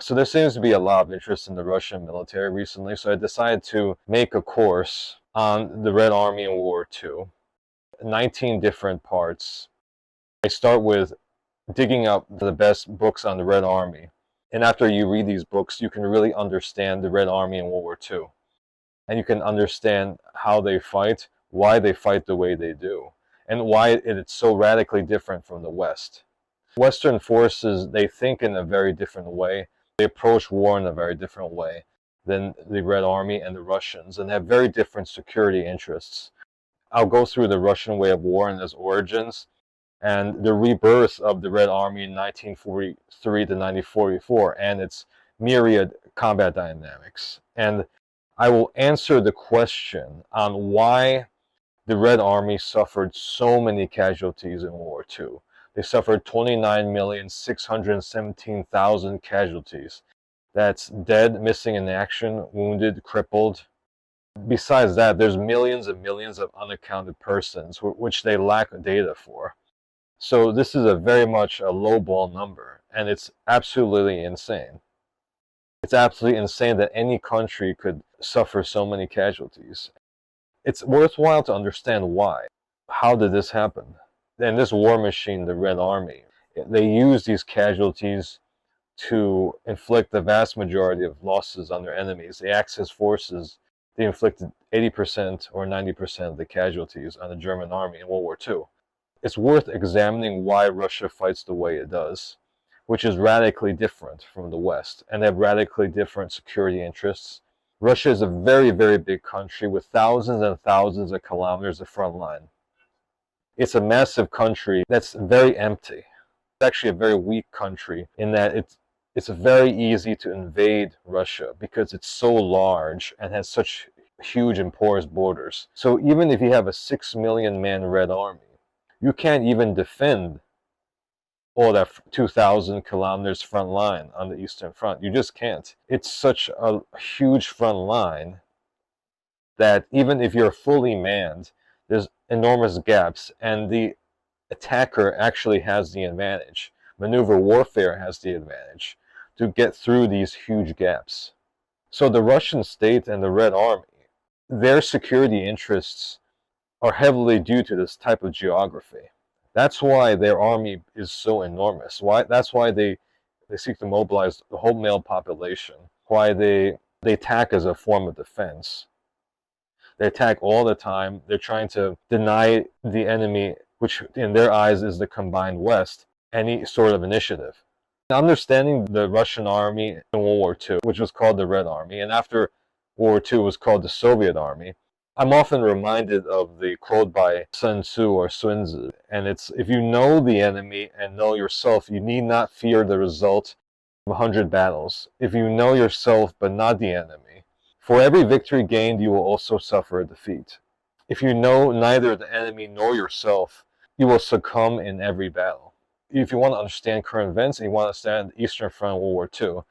So there seems to be a lot of interest in the Russian military recently, so I decided to make a course on the Red Army in World War II. 19 different parts. I start with digging up the best books on the Red Army. And after you read these books, you can really understand the Red Army in World War II. And you can understand how they fight, why they fight the way they do, and why it's so radically different from the West. Western forces, they think in a very different way. They approach war in a very different way than the Red Army and the Russians, and have very different security interests. I'll go through the Russian way of war and its origins, and the rebirth of the Red Army in 1943 to 1944, and its myriad combat dynamics. And I will answer the question on why the Red Army suffered so many casualties in World War II. They suffered 29,617,000 casualties. That's dead, missing in action, wounded, crippled. Besides that, there's millions and millions of unaccounted persons, which they lack data for. So this is a very much a lowball number, and it's absolutely insane. It's absolutely insane that any country could suffer so many casualties. It's worthwhile to understand why. How did this happen? And this war machine, the Red Army, they use these casualties to inflict the vast majority of losses on their enemies. The Axis forces, they inflicted 80% or 90% of the casualties on the German army in World War II. It's worth examining why Russia fights the way it does, which is radically different from the West, and they have radically different security interests. Russia is a very, very big country with thousands and thousands of kilometers of front line. It's a massive country that's very empty. It's actually a very weak country in that it's very easy to invade Russia because it's so large and has such huge and porous borders. So even if you have a 6 million man Red Army, you can't even defend all that 2,000 kilometers front line on the Eastern Front. You just can't. It's such a huge front line that even if you're fully manned, there's enormous gaps, and the attacker actually has the advantage. Maneuver warfare has the advantage to get through these huge gaps. So the Russian state and the Red Army, their security interests are heavily due to this type of geography. That's why their army is so enormous. That's why they seek to mobilize the whole male population. Why they attack as a form of defense. They attack all the time. They're trying to deny the enemy, which in their eyes is the combined West, any sort of initiative. Understanding the Russian army in World War II, which was called the Red Army, and after World War II was called the Soviet Army, I'm often reminded of the quote by Sun Tzu or Sun Tzu, and it's, if you know the enemy and know yourself, you need not fear the result of 100 battles. If you know yourself but not the enemy, for every victory gained, you will also suffer a defeat. If you know neither the enemy nor yourself, you will succumb in every battle. If you want to understand current events and you want to understand the Eastern Front of World War II,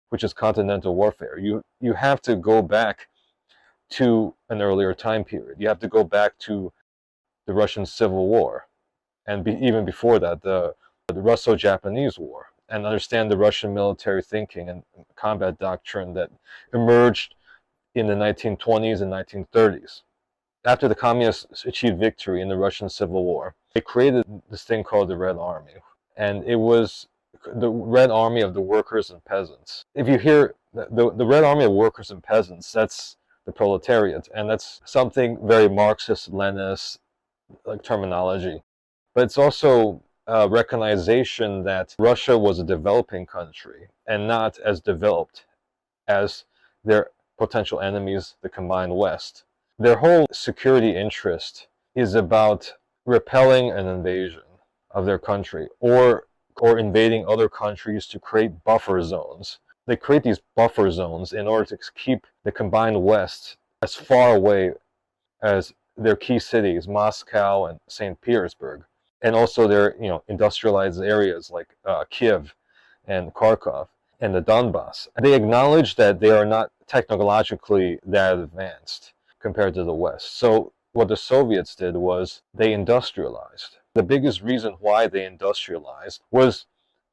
which is continental warfare, you have to go back to an earlier time period. You have to go back to the Russian Civil War, and even before that, the Russo-Japanese War, and understand the Russian military thinking and combat doctrine that emerged in the 1920s and 1930s. After the communists achieved victory in the Russian Civil War, they created this thing called the Red Army, and it was the Red Army of the workers and peasants. If you hear the Red Army of workers and peasants, that's the proletariat, and that's something very Marxist-Leninist like terminology. But it's also a recognition that Russia was a developing country and not as developed as their potential enemies, the combined West. Their whole security interest is about repelling an invasion of their country or invading other countries to create buffer zones. They create these buffer zones in order to keep the combined West as far away as their key cities, Moscow and St. Petersburg, and also their industrialized areas like Kiev and Kharkov and the Donbass. They acknowledge that they are not technologically that advanced compared to the West. So what the Soviets did was they industrialized. The biggest reason why they industrialized was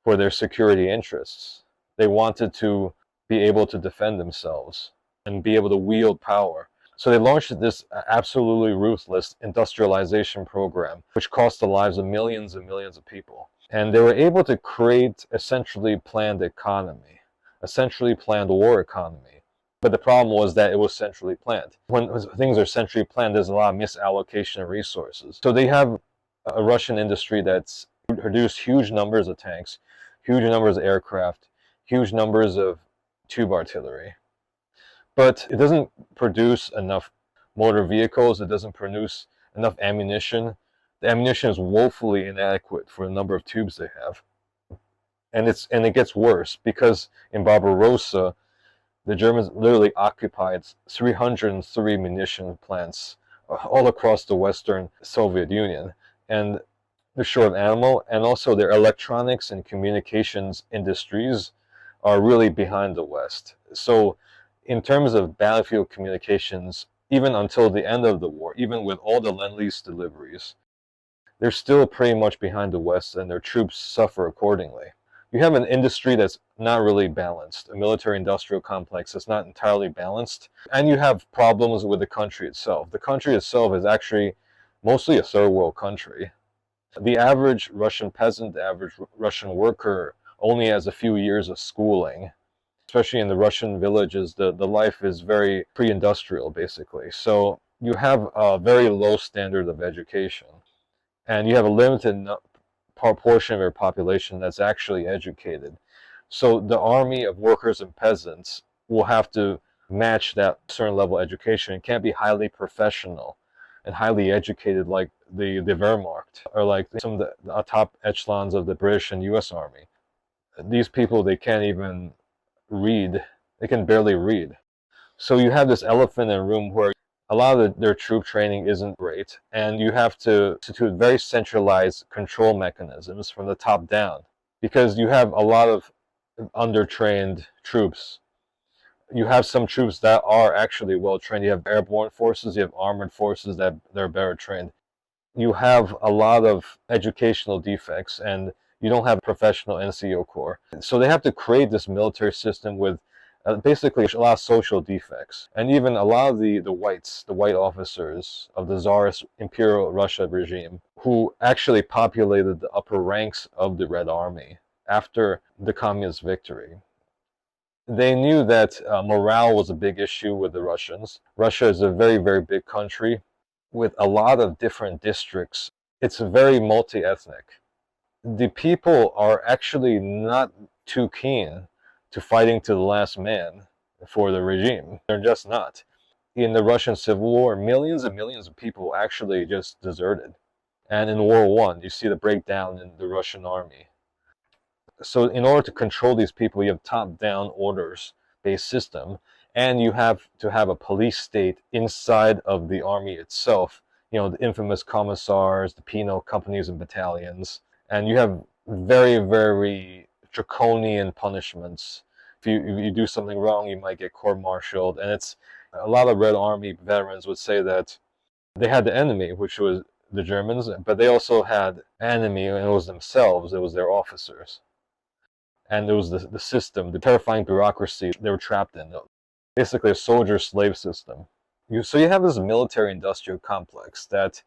for their security interests. They wanted to be able to defend themselves and be able to wield power. So they launched this absolutely ruthless industrialization program, which cost the lives of millions and millions of people. And they were able to create a centrally planned economy, a centrally planned war economy. But the problem was that it was centrally planned. When things are centrally planned, there's a lot of misallocation of resources. So they have a Russian industry that's produced huge numbers of tanks, huge numbers of aircraft, huge numbers of tube artillery. But it doesn't produce enough motor vehicles, it doesn't produce enough ammunition. The ammunition is woefully inadequate for the number of tubes they have. And it gets worse because in Barbarossa, the Germans literally occupied 303 munition plants all across the Western Soviet Union. And they're short of ammo, and also their electronics and communications industries are really behind the West. So in terms of battlefield communications, even until the end of the war, even with all the Lend-Lease deliveries, they're still pretty much behind the West, and their troops suffer accordingly. You have an industry that's not really balanced, a military-industrial complex that's not entirely balanced, and you have problems with the country itself. The country itself is actually mostly a third world country. The average Russian peasant, the average Russian worker only has a few years of schooling. Especially in the Russian villages, the life is very pre-industrial, basically. So you have a very low standard of education, and you have a limited portion of your population that's actually educated. So the army of workers and peasants will have to match that certain level of education. It can't be highly professional and highly educated like the Wehrmacht or like some of the top echelons of the British and US Army. These people, they can't even read. They can barely read. So you have this elephant in the room where a lot of their troop training isn't great, and you have to institute very centralized control mechanisms from the top down, because you have a lot of undertrained troops. You have some troops that are actually well trained. You have airborne forces, you have armored forces that they're better trained. You have a lot of educational defects, and you don't have a professional NCO corps. So they have to create this military system with basically a lot of social defects. And even a lot of the white officers of the Tsarist Imperial Russia regime, who actually populated the upper ranks of the Red Army after the communist victory. They knew that morale was a big issue with the Russians. Russia is a very, very big country with a lot of different districts. It's very multi-ethnic. The people are actually not too keen to fighting to the last man for the regime. They're just not. In the Russian Civil War, millions and millions of people actually just deserted. And in World War I, you see the breakdown in the Russian army. So in order to control these people, you have top-down orders-based system, and you have to have a police state inside of the army itself. You know, the infamous commissars, the penal companies and battalions. And you have very, very draconian punishments. If you do something wrong, you might get court-martialed. And it's a lot of Red Army veterans would say that they had the enemy, which was the Germans, but they also had an enemy, and it was themselves. It was their officers. And it was the system, the terrifying bureaucracy they were trapped in. Basically a soldier-slave system. So you have this military-industrial complex that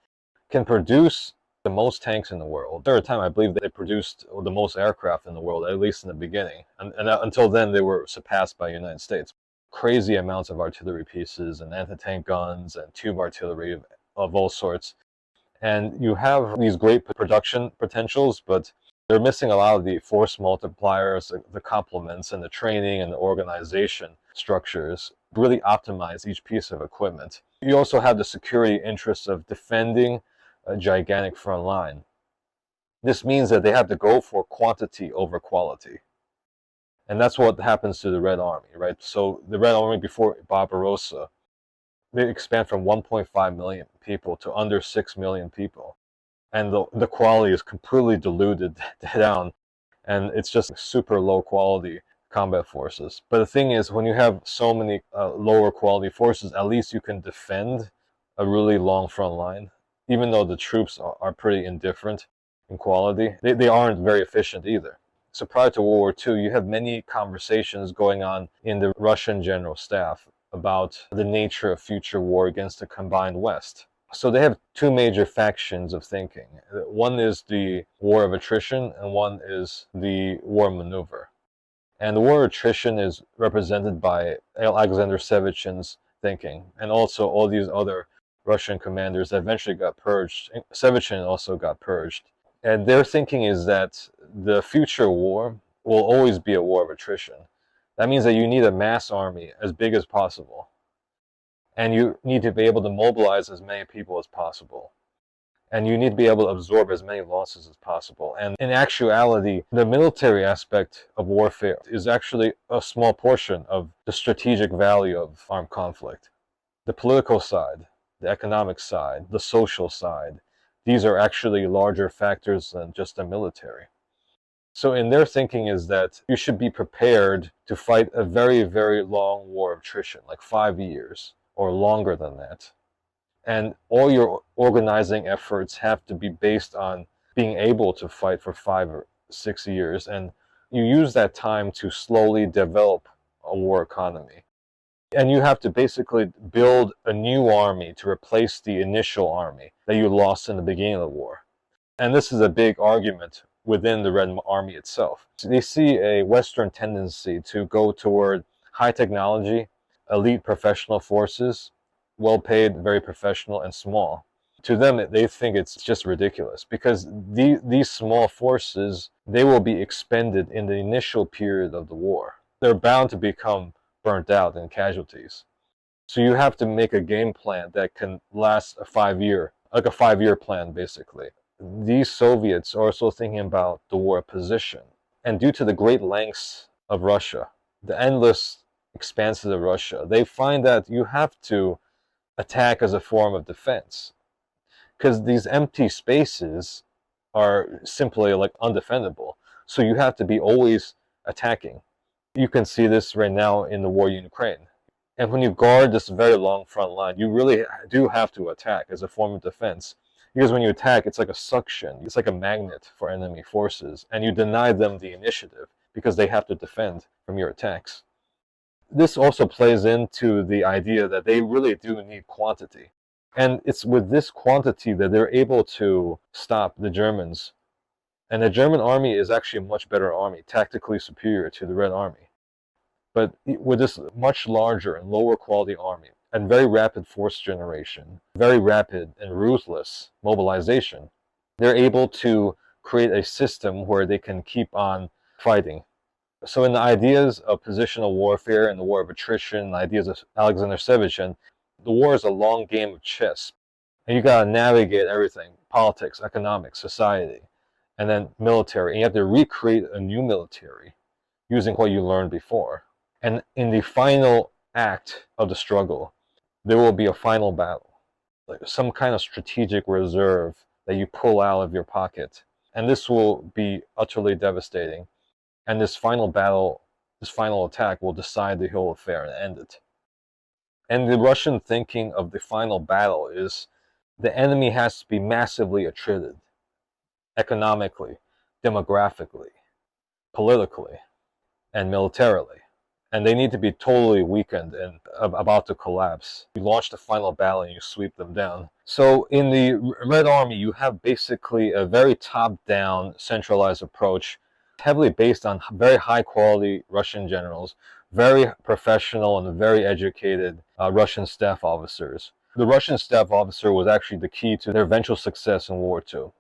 can produce the most tanks in the world. There was a time I believe they produced the most aircraft in the world, at least in the beginning. And until then, they were surpassed by the United States. Crazy amounts of artillery pieces and anti-tank guns and tube artillery of all sorts. And you have these great production potentials, but they're missing a lot of the force multipliers, the complements, and the training and the organization structures to really optimize each piece of equipment. You also have the security interests of defending a gigantic front line. This means that they have to go for quantity over quality. And that's what happens to the Red Army, right? So the Red Army before Barbarossa, they expand from 1.5 million people to under 6 million people. And the quality is completely diluted down, and it's just super low quality combat forces. But the thing is, when you have so many lower quality forces, at least you can defend a really long front line. Even though the troops are pretty indifferent in quality, they aren't very efficient either. So prior to World War II, you have many conversations going on in the Russian General Staff about the nature of future war against the combined West. So they have two major factions of thinking. One is the war of attrition, and one is the war of maneuver. And the war of attrition is represented by Alexander Sevchin's thinking, and also all these other Russian commanders that eventually got purged. Sevchin also got purged. And their thinking is that the future war will always be a war of attrition. That means that you need a mass army as big as possible. And you need to be able to mobilize as many people as possible. And you need to be able to absorb as many losses as possible. And in actuality, the military aspect of warfare is actually a small portion of the strategic value of armed conflict. The political side, the economic side, the social side, these are actually larger factors than just the military. So in their thinking is that you should be prepared to fight a very, very long war of attrition, like 5 years or longer than that. And all your organizing efforts have to be based on being able to fight for 5 or 6 years. And you use that time to slowly develop a war economy. And you have to basically build a new army to replace the initial army that you lost in the beginning of the war. And this is a big argument within the Red Army itself. So they see a Western tendency to go toward high technology, elite professional forces, well-paid, very professional, and small. To them, they think it's just ridiculous because these small forces, they will be expended in the initial period of the war. They're bound to become burnt out in casualties. So you have to make a game plan that can last a 5-year, like a 5-year plan, basically. These Soviets are also thinking about the war of position. And due to the great lengths of Russia, the endless expanses of Russia, they find that you have to attack as a form of defense, because these empty spaces are simply like undefendable. So you have to be always attacking. You can see this right now in the war in Ukraine. And when you guard this very long front line, you really do have to attack as a form of defense. Because when you attack, it's like a suction. It's like a magnet for enemy forces. And you deny them the initiative because they have to defend from your attacks. This also plays into the idea that they really do need quantity. And it's with this quantity that they're able to stop the Germans. And the German army is actually a much better army, tactically superior to the Red Army. But with this much larger and lower quality army, and very rapid force generation, very rapid and ruthless mobilization, they're able to create a system where they can keep on fighting. So in the ideas of positional warfare and the war of attrition, the ideas of Alexander Sevchin, the war is a long game of chess. And you got to navigate everything, politics, economics, society, and then military. And you have to recreate a new military using what you learned before. And in the final act of the struggle, there will be a final battle, like some kind of strategic reserve that you pull out of your pocket. And this will be utterly devastating. And this final battle, this final attack will decide the whole affair and end it. And the Russian thinking of the final battle is the enemy has to be massively attrited, economically, demographically, politically, and militarily. And they need to be totally weakened and about to collapse. You launch the final battle and you sweep them down. So in the Red Army, you have basically a very top-down, centralized approach, heavily based on very high-quality Russian generals, very professional and very educated Russian staff officers. The Russian staff officer was actually the key to their eventual success in World War II.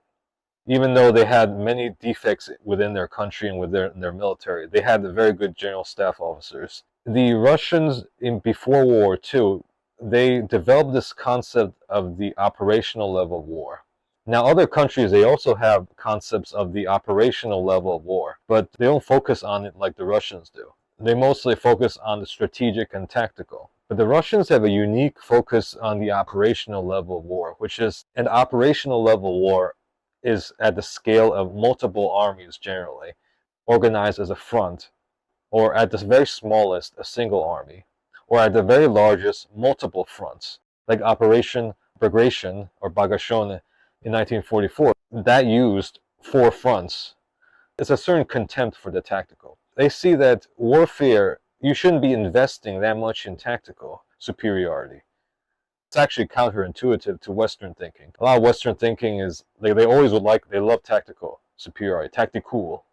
Even though they had many defects within their country and within their military, they had very good general staff officers. The Russians, before World War II, they developed this concept of the operational level of war. Now, other countries, they also have concepts of the operational level of war, but they don't focus on it like the Russians do. They mostly focus on the strategic and tactical. But the Russians have a unique focus on the operational level of war, which is an operational level war is at the scale of multiple armies generally, organized as a front, or at the very smallest, a single army, or at the very largest, multiple fronts, like Operation Bagration or Bagration in 1944. That used 4 fronts It's a certain contempt for the tactical. They see that warfare, you shouldn't be investing that much in tactical superiority. It's actually counterintuitive to Western thinking. A lot of Western thinking is, they always they love tactical superiority, tactical.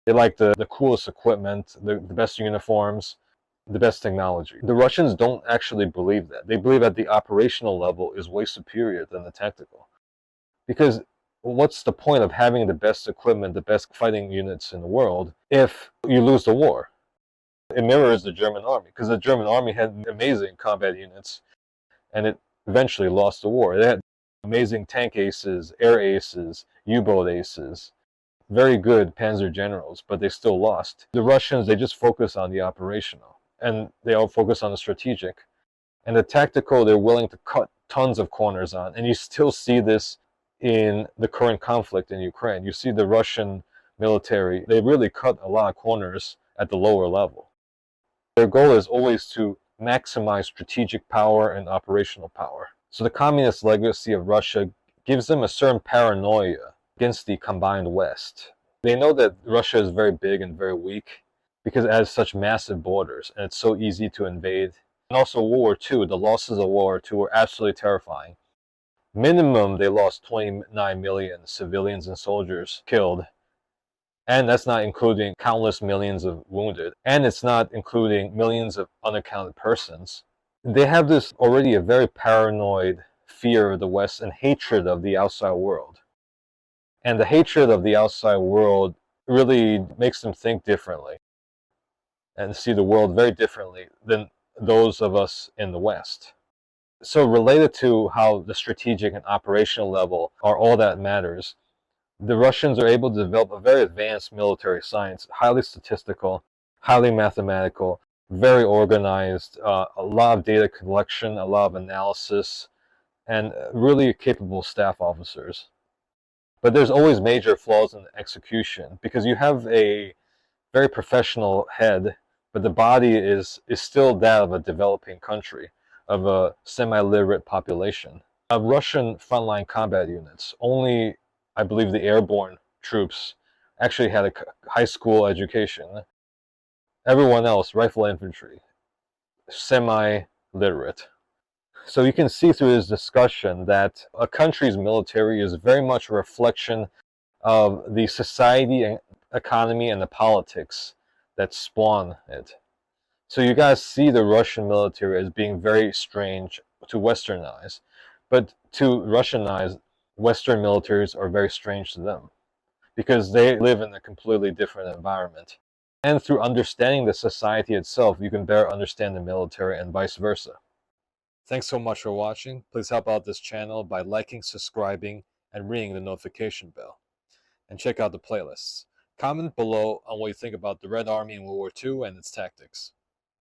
They like the coolest equipment, the best uniforms, the best technology. The Russians don't actually believe that. They believe at the operational level is way superior than the tactical. Because what's the point of having the best equipment, the best fighting units in the world, if you lose the war? It mirrors the German army, because the German army had amazing combat units, and it eventually lost the war. They had amazing tank aces, air aces, U-boat aces, very good panzer generals, but they still lost. The Russians, they just focus on the operational, and they all focus on the strategic. And the tactical, they're willing to cut tons of corners on, and you still see this in the current conflict in Ukraine. You see the Russian military, they really cut a lot of corners at the lower level. Their goal is always to maximize strategic power and operational power. So the communist legacy of Russia gives them a certain paranoia against the combined West. They know that Russia is very big and very weak because it has such massive borders and it's so easy to invade. And also World War II, the losses of World War II were absolutely terrifying. Minimum, they lost 29 million civilians and soldiers killed. And that's not including countless millions of wounded. And it's not including millions of unaccounted persons. They have this already a very paranoid fear of the West and hatred of the outside world. And the hatred of the outside world really makes them think differently and see the world very differently than those of us in the West. So related to how the strategic and operational level are all that matters, the Russians are able to develop a very advanced military science, highly statistical, highly mathematical, very organized, a lot of data collection, a lot of analysis, and really capable staff officers. But there's always major flaws in the execution because you have a very professional head, but the body is still that of a developing country, of a semi-literate population. Russian frontline combat units, only I believe the airborne troops actually had a high school education. Everyone else, rifle infantry, semi-literate. So you can see through this discussion that a country's military is very much a reflection of the society and economy and the politics that spawn it. So you guys see the Russian military as being very strange to Western eyes, but to Russian eyes, Western militaries are very strange to them because they live in a completely different environment. And through understanding the society itself, you can better understand the military and vice versa. Thanks so much for watching. Please help out this channel by liking, subscribing, and ringing the notification bell. And check out the playlists. Comment below on what you think about the Red Army in World War II and its tactics.